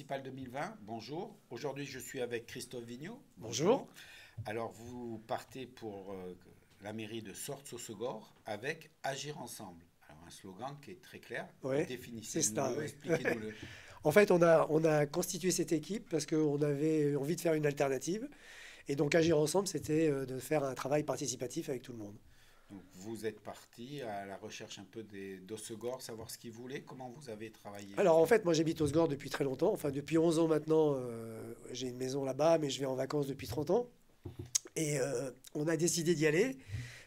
municipales 2020. Bonjour. Aujourd'hui, je suis avec Christophe Vigneault. Bonjour. Alors, vous partez pour la mairie de Sorts-au-Segor avec Agir ensemble. Alors, un slogan qui est très clair. Ouais, c'est ça. Définissez-nous-le, Ouais. expliquez-nous-le. En fait, on a constitué cette équipe parce qu'on avait envie de faire une alternative. Et donc, agir ensemble, c'était de faire un travail participatif avec tout le monde. Donc, vous êtes parti à la recherche un peu d'Ossegor, savoir ce qu'ils voulaient. Comment vous avez travaillé Alors, en justement. fait, moi, j'habite au Sgor depuis très longtemps. Enfin, depuis 11 ans maintenant, j'ai une maison là-bas, mais je vais en vacances depuis 30 ans. Et on a décidé d'y aller,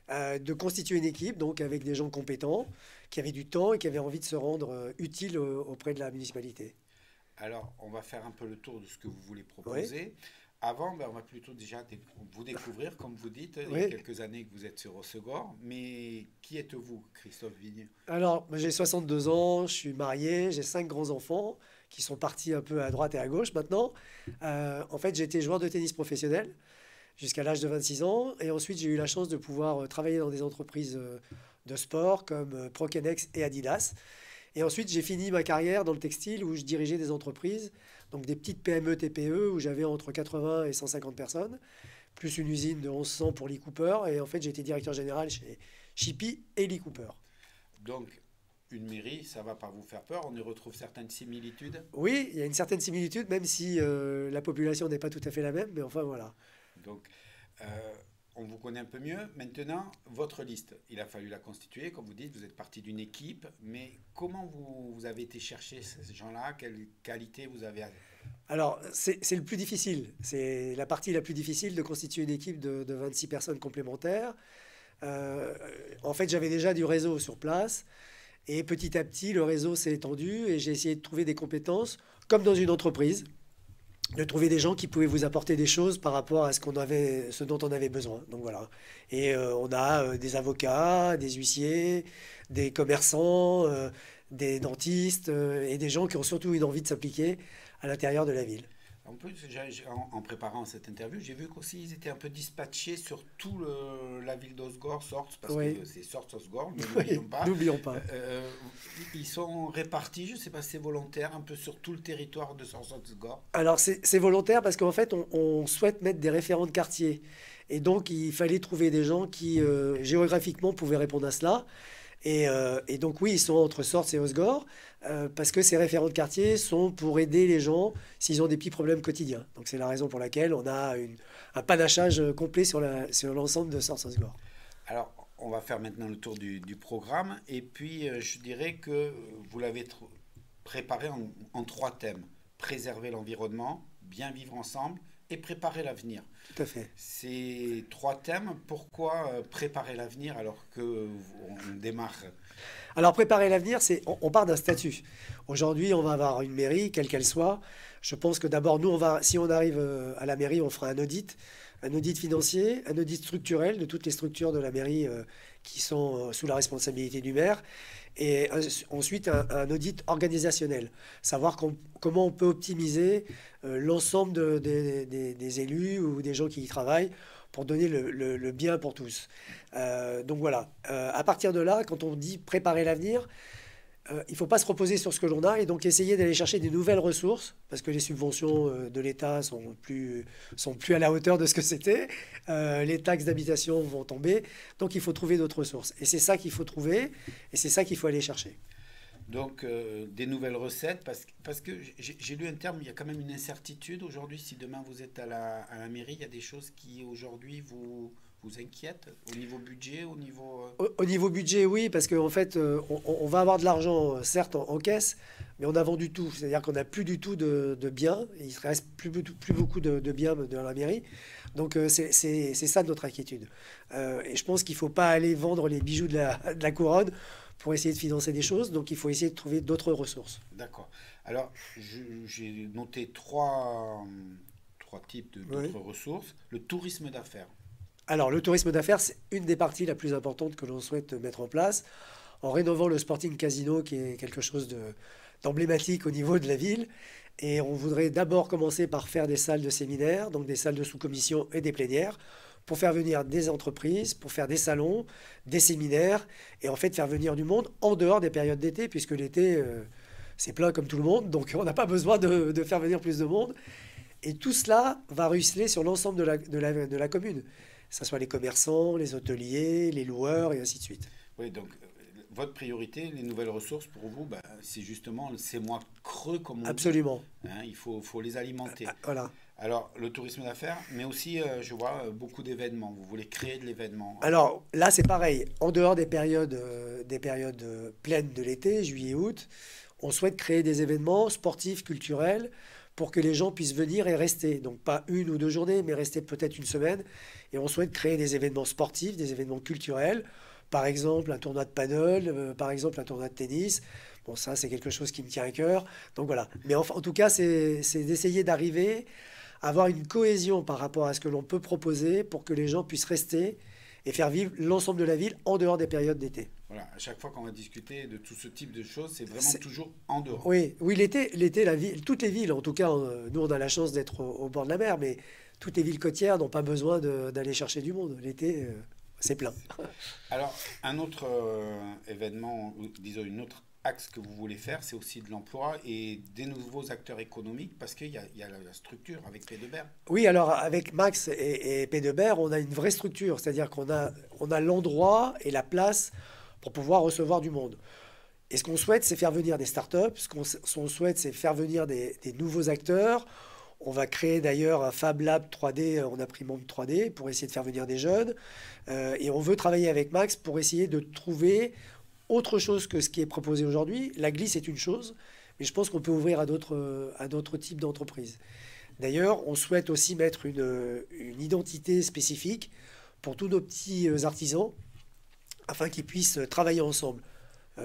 de constituer une équipe, donc avec des gens compétents, qui avaient du temps et qui avaient envie de se rendre utiles auprès de la municipalité. Alors, on va faire un peu le tour de ce que vous voulez Oui, proposer. Avant, on va plutôt déjà vous découvrir, comme vous dites. Il y a oui. quelques années que vous êtes sur Ossegor. Mais qui êtes-vous, Christophe Vigne? Alors, moi, j'ai 62 ans, je suis marié, j'ai 5 grands-enfants qui sont partis un peu à droite et à gauche maintenant. En fait, j'ai été joueur de tennis professionnel jusqu'à l'âge de 26 ans. Et ensuite, j'ai eu la chance de pouvoir travailler dans des entreprises de sport comme Prokenex et Adidas. Et ensuite, j'ai fini ma carrière dans le textile où je dirigeais des entreprises, donc des petites PME, TPE, où j'avais entre 80 et 150 personnes, plus une usine de 1100 pour Lee Cooper. Et en fait, j'ai été directeur général chez Shippy et Lee Cooper. Donc, une mairie, ça va pas vous faire peur. On y retrouve certaines similitudes. Oui, il y a une certaine similitude, même si la population n'est pas tout à fait la même, mais enfin voilà. Donc, euh, on vous connaît un peu mieux. Maintenant, votre liste, il a fallu la constituer. Comme vous dites, vous êtes parti d'une équipe. Mais comment vous avez été chercher ces gens-là? Quelle qualité vous avez? Alors, c'est le plus difficile. C'est la partie la plus difficile de constituer une équipe de 26 personnes complémentaires. Euh, En fait, j'avais déjà du réseau sur place. Et petit à petit, le réseau s'est étendu et j'ai essayé de trouver des compétences, comme dans une entreprise, de trouver des gens qui pouvaient vous apporter des choses par rapport à ce dont on avait besoin. Donc voilà. Et on a des avocats, des huissiers, des commerçants, des dentistes et des gens qui ont surtout une envie de s'appliquer à l'intérieur de la ville. En plus, en préparant cette interview, j'ai vu qu'aussi ils étaient un peu dispatchés sur la ville d'Osgore, Sorts, parce que Oui, c'est Sorts-Osgore, ne oui, l'oublions pas. n'oublions pas. Ils sont répartis, je ne sais pas si c'est volontaire, un peu sur tout le territoire de Sorts-Osgore. Alors c'est volontaire parce qu'en fait on souhaite mettre des référents de quartier. Et donc il fallait trouver des gens qui géographiquement pouvaient répondre à cela. Et donc oui, ils sont entre Sorts et Osgore, parce que ces référents de quartier sont pour aider les gens s'ils ont des petits problèmes quotidiens. Donc c'est la raison pour laquelle on a un panachage complet sur l'ensemble de Sorts-Osgore. Alors, on va faire maintenant le tour du programme, et puis je dirais que vous l'avez préparé en trois thèmes. Préserver l'environnement, bien vivre ensemble et préparer l'avenir. Tout à fait. Ces trois thèmes, pourquoi préparer l'avenir alors que on démarre? Alors préparer l'avenir, on part d'un statut. Aujourd'hui, on va avoir une mairie, quelle qu'elle soit. Je pense que d'abord, nous, si on arrive à la mairie, on fera un audit financier, un audit structurel de toutes les structures de la mairie qui sont sous la responsabilité du maire, et ensuite un audit organisationnel, savoir comment on peut optimiser l'ensemble des élus ou des gens qui y travaillent pour donner le bien pour tous. Donc voilà. À partir de là, quand on dit préparer l'avenir, il ne faut pas se reposer sur ce que l'on a et donc essayer d'aller chercher des nouvelles ressources parce que les subventions de l'État sont plus à la hauteur de ce que c'était. Les taxes d'habitation vont tomber. Donc il faut trouver d'autres ressources. Et c'est ça qu'il faut trouver et c'est ça qu'il faut aller chercher. Donc, des nouvelles recettes, parce que j'ai lu un terme, il y a quand même une incertitude aujourd'hui. Si demain vous êtes à la mairie, il y a des choses qui aujourd'hui vous inquiètent au niveau budget, au niveau... Au niveau budget, oui, parce qu'en fait, on va avoir de l'argent, certes, en caisse, mais on a vendu tout. C'est-à-dire qu'on n'a plus du tout de biens. Il ne reste plus beaucoup de biens dans la mairie. Donc, c'est ça notre inquiétude. Et je pense qu'il ne faut pas aller vendre les bijoux de la couronne pour essayer de financer des choses. Donc, il faut essayer de trouver d'autres ressources. D'accord. Alors, j'ai noté trois types Oui. d'autres ressources. Le tourisme d'affaires. Alors, le tourisme d'affaires, c'est une des parties la plus importante que l'on souhaite mettre en place en rénovant le Sporting Casino, qui est quelque chose d'emblématique au niveau de la ville. Et on voudrait d'abord commencer par faire des salles de séminaire, donc des salles de sous-commission et des plénières, pour faire venir des entreprises, pour faire des salons, des séminaires, et en fait faire venir du monde en dehors des périodes d'été, puisque l'été, c'est plein comme tout le monde, donc on n'a pas besoin de faire venir plus de monde. Et tout cela va ruisseler sur l'ensemble de la commune, que ce soit les commerçants, les hôteliers, les loueurs, et ainsi de suite. Oui, donc votre priorité, les nouvelles ressources pour vous, bah, c'est justement ces mois creux, comme on dit. Absolument. Hein, faut les alimenter. Voilà. Alors, le tourisme d'affaires, mais aussi, je vois, beaucoup d'événements. Vous voulez créer de l'événement. Alors là, c'est pareil. En dehors des périodes, pleines de l'été, juillet, août, on souhaite créer des événements sportifs, culturels, pour que les gens puissent venir et rester. Donc pas 1 ou 2 journées, mais rester peut-être une semaine. Et on souhaite créer des événements sportifs, des événements culturels. Par exemple, un tournoi de paddle, par exemple, un tournoi de tennis. Bon, ça, c'est quelque chose qui me tient à cœur. Donc voilà. Mais enfin, en tout cas, c'est d'essayer d'arriver à avoir une cohésion par rapport à ce que l'on peut proposer pour que les gens puissent rester et faire vivre l'ensemble de la ville en dehors des périodes d'été. Voilà, à chaque fois qu'on va discuter de tout ce type de choses, c'est vraiment C'est- toujours en dehors. Oui, oui, l'été, la ville, toutes les villes, en tout cas, nous, on a la chance d'être au bord de la mer, mais toutes les villes côtières n'ont pas besoin d'aller chercher du monde. L'été, c'est plein. Alors, un autre événement, ou disons une autre axe que vous voulez faire, c'est aussi de l'emploi et des nouveaux acteurs économiques, parce qu'il y a la structure avec P2B. Oui, alors avec Max et P2BR, on a une vraie structure, c'est-à-dire qu'on a l'endroit et la place pour pouvoir recevoir du monde. Et ce qu'on souhaite, c'est faire venir des startups. Ce qu'on souhaite, c'est faire venir des nouveaux acteurs. On va créer d'ailleurs un Fab Lab 3D en imprimante 3D pour essayer de faire venir des jeunes. Et on veut travailler avec Max pour essayer de trouver autre chose que ce qui est proposé aujourd'hui. La glisse est une chose, mais je pense qu'on peut ouvrir à d'autres types d'entreprises. D'ailleurs, on souhaite aussi mettre une identité spécifique pour tous nos petits artisans afin qu'ils puissent travailler ensemble.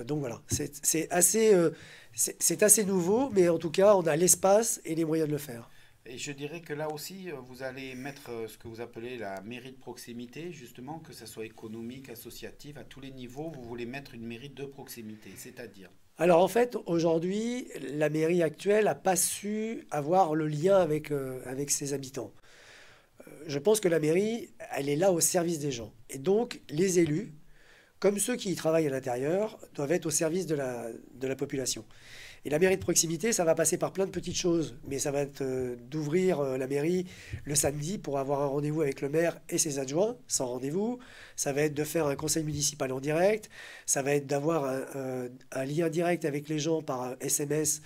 Donc voilà, c'est assez nouveau, mais en tout cas, on a l'espace et les moyens de le faire. Et je dirais que là aussi, vous allez mettre ce que vous appelez la mairie de proximité, justement, que ça soit économique, associative, à tous les niveaux, vous voulez mettre une mairie de proximité, c'est-à-dire. Alors en fait, aujourd'hui, la mairie actuelle n'a pas su avoir le lien avec ses habitants. Je pense que la mairie, elle est là au service des gens. Et donc, les élus, comme ceux qui y travaillent à l'intérieur, doivent être au service de la population. Et la mairie de proximité, ça va passer par plein de petites choses, mais ça va être d'ouvrir la mairie le samedi pour avoir un rendez-vous avec le maire et ses adjoints, sans rendez-vous. Ça va être de faire un conseil municipal en direct. Ça va être d'avoir un lien direct avec les gens par SMS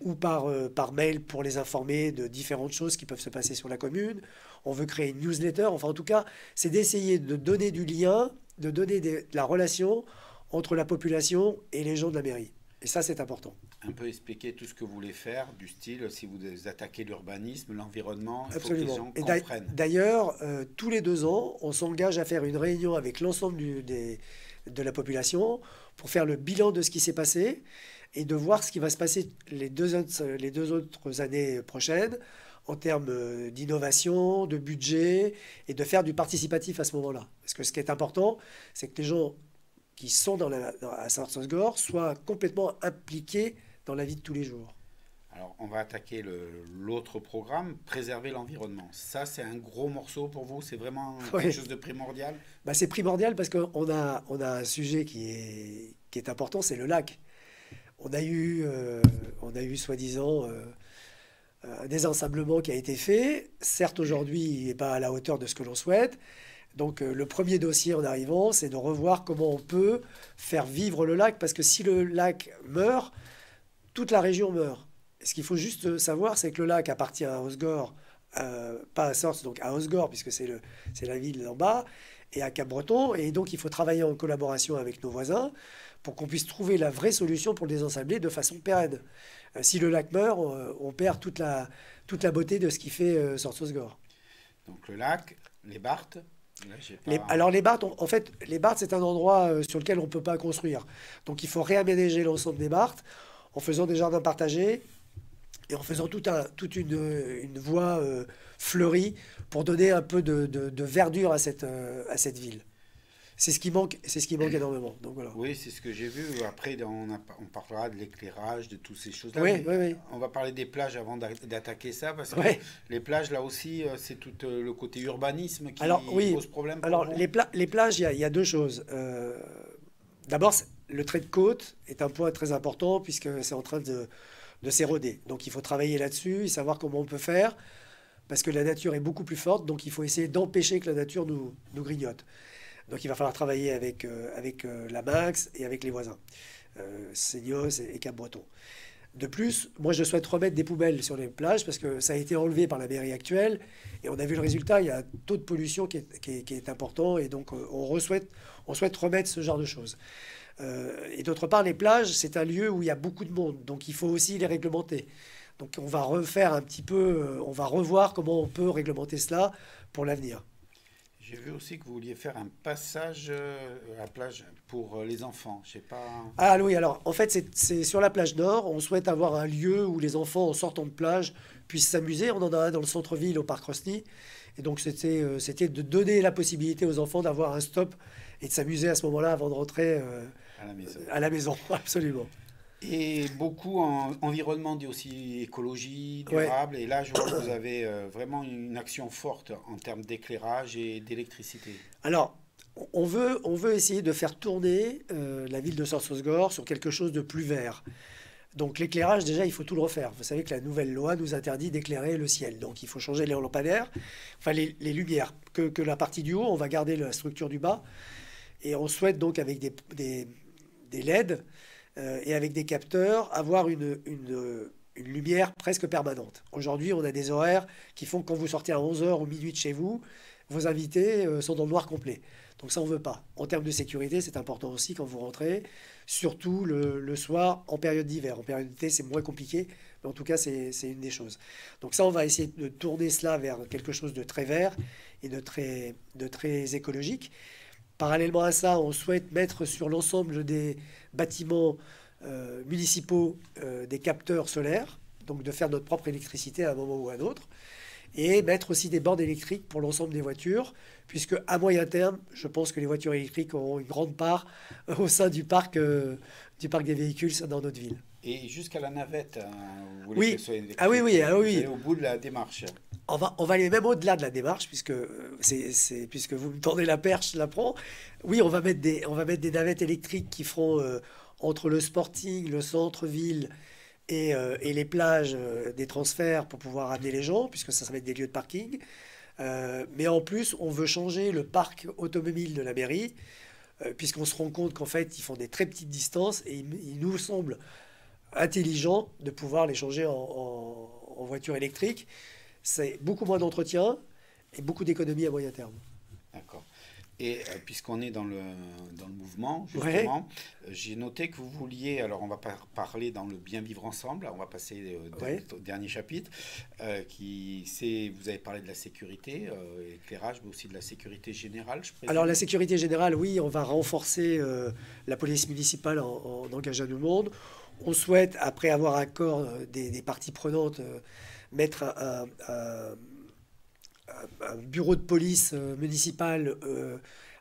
ou par mail pour les informer de différentes choses qui peuvent se passer sur la commune. On veut créer une newsletter. Enfin, en tout cas, c'est d'essayer de donner du lien, de donner de la relation entre la population et les gens de la mairie. Et ça, c'est important. Un peu expliquer tout ce que vous voulez faire, du style, si vous attaquez l'urbanisme, l'environnement, il faut que les Absolument. gens Et comprennent. d'ailleurs, tous les 2 ans, on s'engage à faire une réunion avec l'ensemble de la population pour faire le bilan de ce qui s'est passé et de voir ce qui va se passer les deux autres années prochaines en termes d'innovation, de budget et de faire du participatif à ce moment-là. Parce que ce qui est important, c'est que les gens qui sont à Saint-Orthos-Gore soient complètement impliqués dans la vie de tous les jours. Alors, on va attaquer l'autre programme, préserver l'environnement. Ça, c'est un gros morceau pour vous, c'est vraiment quelque Oui. chose de primordial. Bah, c'est primordial parce qu'on a un sujet qui est important, c'est le lac. On a eu soi-disant un désensablement qui a été fait. Certes, aujourd'hui, il n'est pas à la hauteur de ce que l'on souhaite. Donc, le premier dossier en arrivant, c'est de revoir comment on peut faire vivre le lac, parce que si le lac meurt, toute la région meurt. Et ce qu'il faut juste savoir, c'est que le lac appartient à Osgore, pas à Sorts, donc à Osgore, puisque c'est la ville d'en bas, et à Cap-Breton. Et donc, il faut travailler en collaboration avec nos voisins pour qu'on puisse trouver la vraie solution pour le désensabler de façon pérenne. Si le lac meurt, on perd toute la beauté de ce qui fait Sorts-Osgore. Donc, le lac, les Barthes. Là, j'ai pas... Alors les Barthes, en fait, les Barthes, c'est un endroit sur lequel on ne peut pas construire. Donc il faut réaménager l'ensemble des Barthes en faisant des jardins partagés et en faisant toute une voie fleurie pour donner un peu de verdure à cette ville. C'est ce qui manque énormément. Donc voilà. Oui, c'est ce que j'ai vu. Après, on parlera de l'éclairage, de toutes ces choses-là. Oui, Mais oui, oui. on va parler des plages avant d'attaquer ça, parce que Ouais. les plages, là aussi, c'est tout le côté urbanisme qui Alors oui, pose problème pour alors vous. les plages, il y a 2 choses. D'abord, le trait de côte est un point très important puisque c'est en train de s'éroder. Donc il faut travailler là-dessus et savoir comment on peut faire parce que la nature est beaucoup plus forte, donc il faut essayer d'empêcher que la nature nous grignote. Donc il va falloir travailler avec la Max et avec les voisins, Seignos et Cap-Breton. De plus, moi je souhaite remettre des poubelles sur les plages parce que ça a été enlevé par la mairie actuelle et on a vu le résultat, il y a un taux de pollution qui est important et donc on souhaite remettre ce genre de choses. Et d'autre part, les plages, c'est un lieu où il y a beaucoup de monde, donc il faut aussi les réglementer. Donc on va refaire un petit peu, on va revoir comment on peut réglementer cela pour l'avenir. J'ai vu aussi que vous vouliez faire un passage à la plage pour les enfants. Je sais pas. Ah oui, alors en fait c'est sur la plage nord, on souhaite avoir un lieu où les enfants en sortant de plage puissent s'amuser. On en a un dans le centre-ville au parc Rosny. Et donc c'était de donner la possibilité aux enfants d'avoir un stop et de s'amuser à ce moment-là avant de rentrer À la maison. à la maison, absolument. Et beaucoup en environnement dit aussi écologie Ouais. durable. Et là, je vois que vous avez vraiment une action forte en termes d'éclairage et d'électricité. Alors, on veut essayer de faire tourner la ville de Sarsosgor sur quelque chose de plus vert. Donc l'éclairage, déjà, il faut tout le refaire. Vous savez que la nouvelle loi nous interdit d'éclairer le ciel. Donc il faut changer les lampadaires, enfin les lumières. Que la partie du haut, on va garder la structure du bas. Et on souhaite donc avec des LED et avec des capteurs avoir une lumière presque permanente. Aujourd'hui, on a des horaires qui font que quand vous sortez à 11 heures ou minuit de chez vous, vos invités sont dans le noir complet. Donc ça, on ne veut pas. En termes de sécurité, c'est important aussi quand vous rentrez, surtout le soir en période d'hiver. En période d'été, c'est moins compliqué, mais en tout cas, c'est une des choses. Donc ça, on va essayer de tourner cela vers quelque chose de très vert et de très écologique. Parallèlement à ça, on souhaite mettre sur l'ensemble des bâtiments municipaux des capteurs solaires, donc de faire notre propre électricité à un moment ou à un autre, et mettre aussi des bornes électriques pour l'ensemble des voitures, puisque à moyen terme, je pense que les voitures électriques auront une grande part au sein du parc des véhicules dans notre ville. Et jusqu'à la navette, hein, vous voulez Oui, qu'elle soit ah oui, électrique. oui, ah Vous oui. allez au bout de la démarche. On va aller même au-delà de la démarche, puisque, puisque vous me tendez la perche, je la prends. Oui, on va mettre des navettes électriques qui feront entre le Sporting, le centre-ville et les plages des transferts pour pouvoir amener les gens, puisque ça va être des lieux de parking. Mais en plus, on veut changer le parc automobile de la mairie, puisqu'on se rend compte qu'en fait, ils font des très petites distances et il nous semble intelligent de pouvoir les changer en voiture électrique. C'est beaucoup moins d'entretien et beaucoup d'économies à moyen terme. D'accord. Et puisqu'on est dans le mouvement, Ouais, justement, j'ai noté que vous vouliez, alors on va parler dans le bien vivre ensemble, on va passer ouais. au dernier chapitre, vous avez parlé de la sécurité, éclairage, mais aussi de la sécurité générale, je Alors présume. la sécurité générale, oui, on va renforcer la police municipale en engageant du monde. On souhaite, après avoir accord des parties prenantes, mettre un bureau de police municipal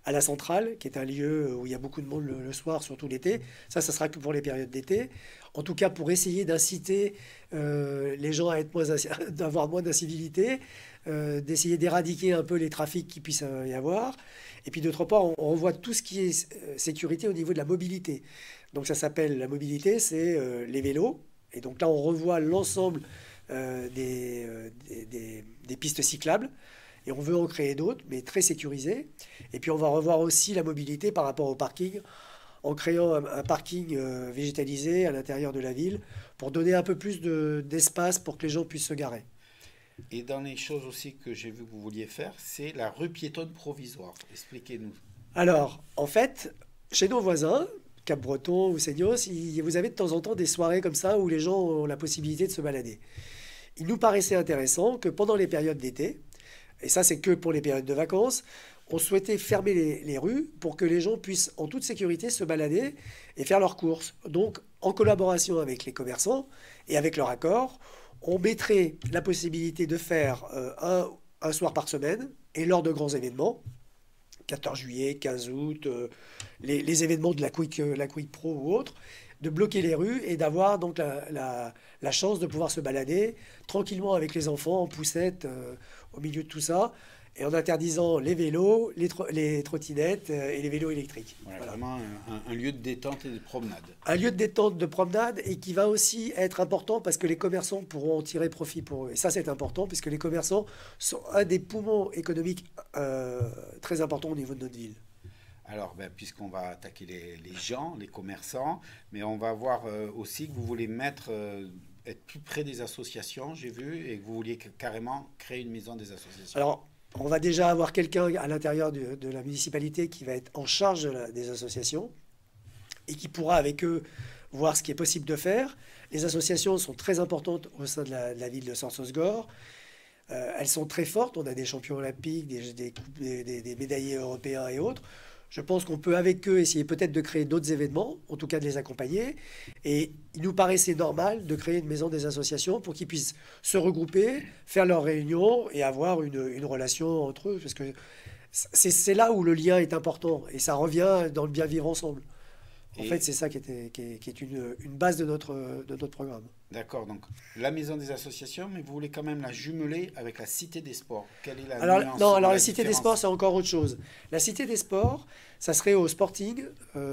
à la centrale, qui est un lieu où il y a beaucoup de monde le soir, surtout l'été. Ça sera que pour les périodes d'été. En tout cas, pour essayer d'inciter les gens à être d'avoir moins d'incivilité, d'essayer d'éradiquer un peu les trafics qui puissent y avoir. Et puis d'autre part, on revoit tout ce qui est sécurité au niveau de la mobilité. Donc ça s'appelle la mobilité, c'est les vélos. Et donc là, on revoit l'ensemble des pistes cyclables. Et on veut en créer d'autres, mais très sécurisées. Et puis on va revoir aussi la mobilité par rapport au parking, en créant un parking végétalisé à l'intérieur de la ville, pour donner un peu plus d'espace pour que les gens puissent se garer. Et dans les choses aussi que j'ai vu que vous vouliez faire, c'est la rue piétonne provisoire. Expliquez-nous. Alors, en fait, chez nos voisins, Cap-Breton ou Seignos, vous avez de temps en temps des soirées comme ça où les gens ont la possibilité de se balader. Il nous paraissait intéressant que pendant les périodes d'été, et ça c'est que pour les périodes de vacances, on souhaitait fermer les rues pour que les gens puissent en toute sécurité se balader et faire leurs courses. Donc, en collaboration avec les commerçants et avec leur accord, on mettrait la possibilité de faire un soir par semaine et lors de grands événements, 14 juillet, 15 août, les événements de la Quick Pro ou autres, de bloquer les rues et d'avoir donc la chance de pouvoir se balader tranquillement avec les enfants en poussette au milieu de tout ça et en interdisant les vélos, les trottinettes et les vélos électriques. Voilà, Voilà. vraiment un lieu de détente et de promenade. Un lieu de détente, de promenade, et qui va aussi être important parce que les commerçants pourront en tirer profit pour eux. Et ça, c'est important puisque les commerçants sont un des poumons économiques très importants au niveau de notre ville. Alors, ben, puisqu'on va attaquer les gens, les commerçants, mais on va voir aussi que vous voulez être plus près des associations, j'ai vu, et que vous vouliez carrément créer une maison des associations. Alors, on va déjà avoir quelqu'un à l'intérieur de la municipalité qui va être en charge des associations et qui pourra avec eux voir ce qui est possible de faire. Les associations sont très importantes au sein de la ville de Sarsosgor. Elles sont très fortes. On a des champions olympiques, des médaillés européens et autres. Je pense qu'on peut avec eux essayer peut-être de créer d'autres événements, en tout cas de les accompagner. Et il nous paraissait normal de créer une maison des associations pour qu'ils puissent se regrouper, faire leurs réunions et avoir une relation entre eux. Parce que c'est là où le lien est important. Et ça revient dans le bien vivre ensemble. En Et fait, c'est ça qui est une base de notre programme. d'accord, donc la maison des associations, mais vous voulez quand même la jumeler avec la Cité des Sports. Quelle est la Alors, nuance non, ou alors la la Cité des différence? Sports, c'est encore autre chose. La Cité des Sports, ça serait au Sporting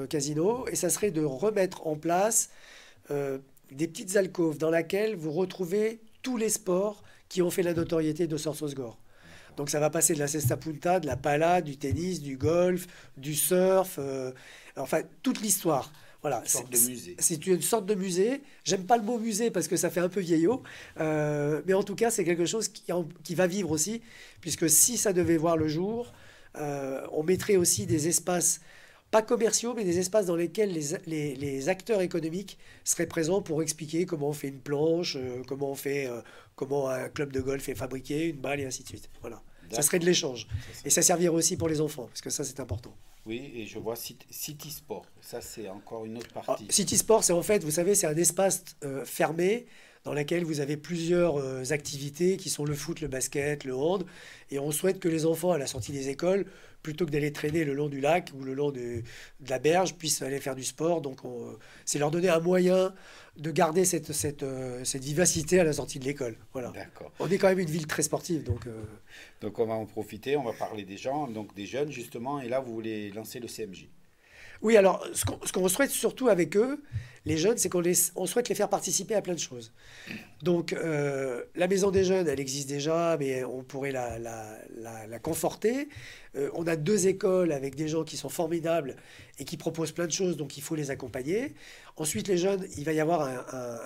Casino, et ça serait de remettre en place des petites alcôves dans lesquelles vous retrouvez tous les sports qui ont fait la notoriété de Sarsosgor. Donc ça va passer de la cesta punta, de la pala, du tennis, du golf, du surf, enfin toute l'histoire. Voilà, Une sorte de musée. c'est une sorte de musée. J'aime pas le mot musée parce que ça fait un peu vieillot, mais en tout cas c'est quelque chose qui va vivre aussi, puisque si ça devait voir le jour, on mettrait aussi des espaces, pas commerciaux, mais des espaces dans lesquels les acteurs économiques seraient présents pour expliquer comment on fait une planche, comment un club de golf est fabriqué, une balle et ainsi de suite. Voilà. Ça serait de D'accord. l'échange. Ça, Et c'est- ça servirait aussi pour les enfants, parce que ça c'est important. Oui, et je vois City Sport. Ça, c'est encore une autre Ah, partie. City Sport, c'est en fait, vous savez, c'est un espace fermé dans lequel vous avez plusieurs activités qui sont le foot, le basket, le hand. Et on souhaite que les enfants, à la sortie des écoles, plutôt que d'aller traîner le long du lac ou le long de la berge, puissent aller faire du sport. Donc, c'est leur donner un moyen de garder cette vivacité à la sortie de l'école. Voilà. D'accord. On est quand même une ville très sportive, donc Donc, on va en profiter, on va parler des gens, donc des jeunes, justement, et là, vous voulez lancer le CMJ. oui, alors ce qu'on souhaite surtout avec eux, les jeunes, c'est on souhaite les faire participer à plein de choses. Donc la maison des jeunes, elle existe déjà, mais on pourrait la conforter. On a 2 écoles avec des gens qui sont formidables et qui proposent plein de choses, donc il faut les accompagner. Ensuite, les jeunes, il va y avoir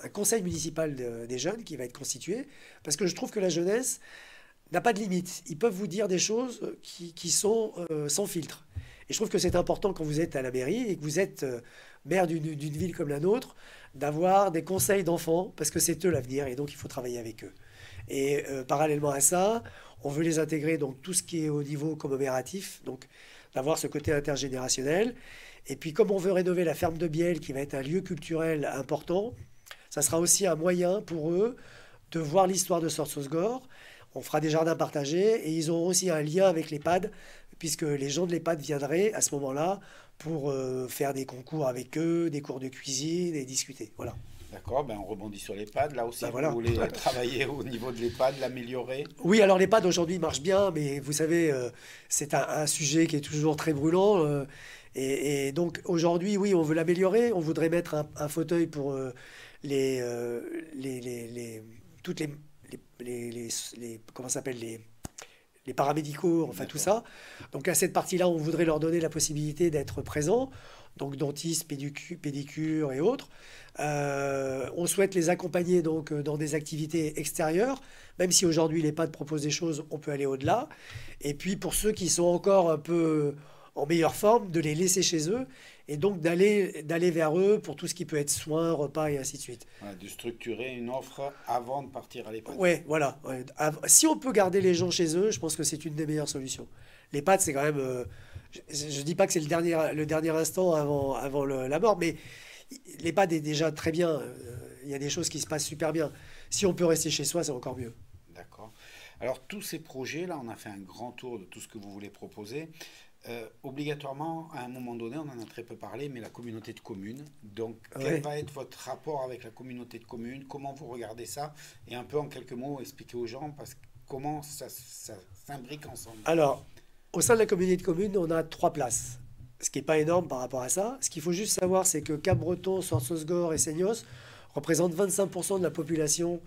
un conseil municipal des jeunes qui va être constitué, parce que je trouve que la jeunesse n'a pas de limite. Ils peuvent vous dire des choses qui sont sans filtre. Et je trouve que c'est important quand vous êtes à la mairie et que vous êtes maire d'une ville comme la nôtre, d'avoir des conseils d'enfants, parce que c'est eux l'avenir et donc il faut travailler avec eux. Et parallèlement à ça, on veut les intégrer donc tout ce qui est au niveau commémoratif, donc d'avoir ce côté intergénérationnel. Et puis comme on veut rénover la ferme de Bielle, qui va être un lieu culturel important, ça sera aussi un moyen pour eux de voir l'histoire de Sarsosgor. On fera des jardins partagés et ils auront aussi un lien avec l'EHPAD, puisque les gens de l'EHPAD viendraient à ce moment-là pour faire des concours avec eux, des cours de cuisine et discuter. Voilà. D'accord, ben on rebondit sur l'EHPAD. Là aussi, Ben vous voilà. voulez travailler au niveau de l'EHPAD, l'améliorer. Oui, alors l'EHPAD aujourd'hui marche bien, mais vous savez, c'est un sujet qui est toujours très brûlant. Et donc aujourd'hui, oui, on veut l'améliorer. On voudrait mettre un fauteuil pour les, toutes comment ça s'appelle, les paramédicaux, enfin tout D'accord. ça. Donc à cette partie-là, on voudrait leur donner la possibilité d'être présents, donc dentiste, pédicure et autres. On souhaite les accompagner donc dans des activités extérieures, même si aujourd'hui l'EHPAD propose des choses, on peut aller au-delà. Et puis pour ceux qui sont encore un peu en meilleure forme, de les laisser chez eux et donc d'aller vers eux pour tout ce qui peut être soins, repas et ainsi de suite. Voilà, de structurer une offre avant de partir à l'EHPAD. Ouais, voilà. Ouais. Si on peut garder les gens chez eux, je pense que c'est une des meilleures solutions. Les pâtes, c'est quand même. Je dis pas que c'est le dernier instant avant la mort, mais les pâtes est déjà très bien. Il y a des choses qui se passent super bien. Si on peut rester chez soi, c'est encore mieux. D'accord. Alors, tous ces projets, là, on a fait un grand tour de tout ce que vous voulez proposer. Obligatoirement, à un moment donné, on en a très peu parlé, mais la communauté de communes. Donc, quel Ouais. va être votre rapport avec la communauté de communes? Comment vous regardez ça? Et un peu en quelques mots, expliquer aux gens, parce comment ça s'imbrique ensemble? Alors, au sein de la communauté de communes, on a 3 places, ce qui n'est pas énorme par rapport à ça. Ce qu'il faut juste savoir, c'est que Cap-Breton, Sorsosgor et Seignos représentent 25% de la population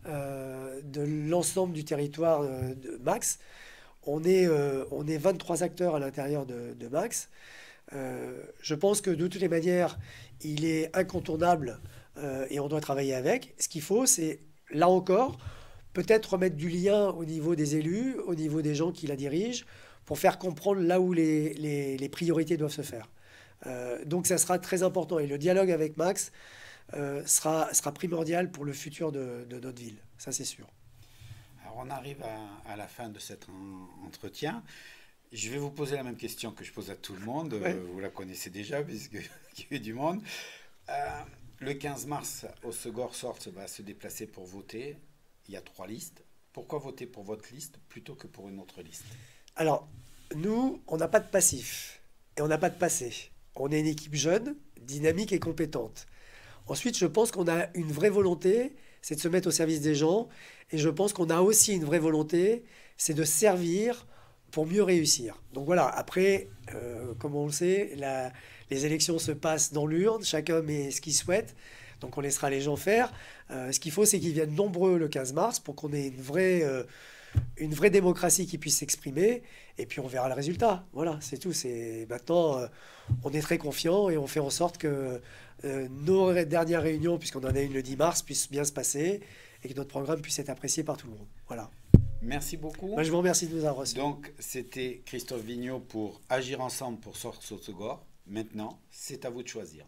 de l'ensemble du territoire de Max. On est 23 acteurs à l'intérieur de Max. Je pense que de toutes les manières, il est incontournable et on doit travailler avec. Ce qu'il faut, c'est, là encore, peut-être remettre du lien au niveau des élus, au niveau des gens qui la dirigent, pour faire comprendre là où les priorités doivent se faire. Donc ça sera très important. Et le dialogue avec Max sera primordial pour le futur de notre ville. Ça, c'est sûr. Alors on arrive à la fin de cet entretien. Je vais vous poser la même question que je pose à tout le monde. Ouais. Vous la connaissez déjà, puisqu'il y a eu du monde. Le 15 mars, Hossegor va se déplacer pour voter. Il y a 3 listes. Pourquoi voter pour votre liste plutôt que pour une autre liste? Alors, nous, on n'a pas de passif et on n'a pas de passé. On est une équipe jeune, dynamique et compétente. Ensuite, je pense qu'on a une vraie volonté, c'est de se mettre au service des gens. Et je pense qu'on a aussi une vraie volonté, c'est de servir pour mieux réussir. Donc voilà, après, comme on le sait, les élections se passent dans l'urne, chacun met ce qu'il souhaite, donc on laissera les gens faire. Ce qu'il faut, c'est qu'ils viennent nombreux le 15 mars pour qu'on ait une vraie démocratie qui puisse s'exprimer, et puis on verra le résultat. Voilà, c'est tout. Maintenant, on est très confiant et on fait en sorte que nos dernières réunions, puisqu'on en a une le 10 mars, puissent bien se passer et que notre programme puisse être apprécié par tout le monde. Voilà. Merci beaucoup. Moi, je vous remercie de nous avoir reçus. Donc, c'était Christophe Vigneault pour Agir ensemble pour Sorsosgor. Maintenant, c'est à vous de choisir.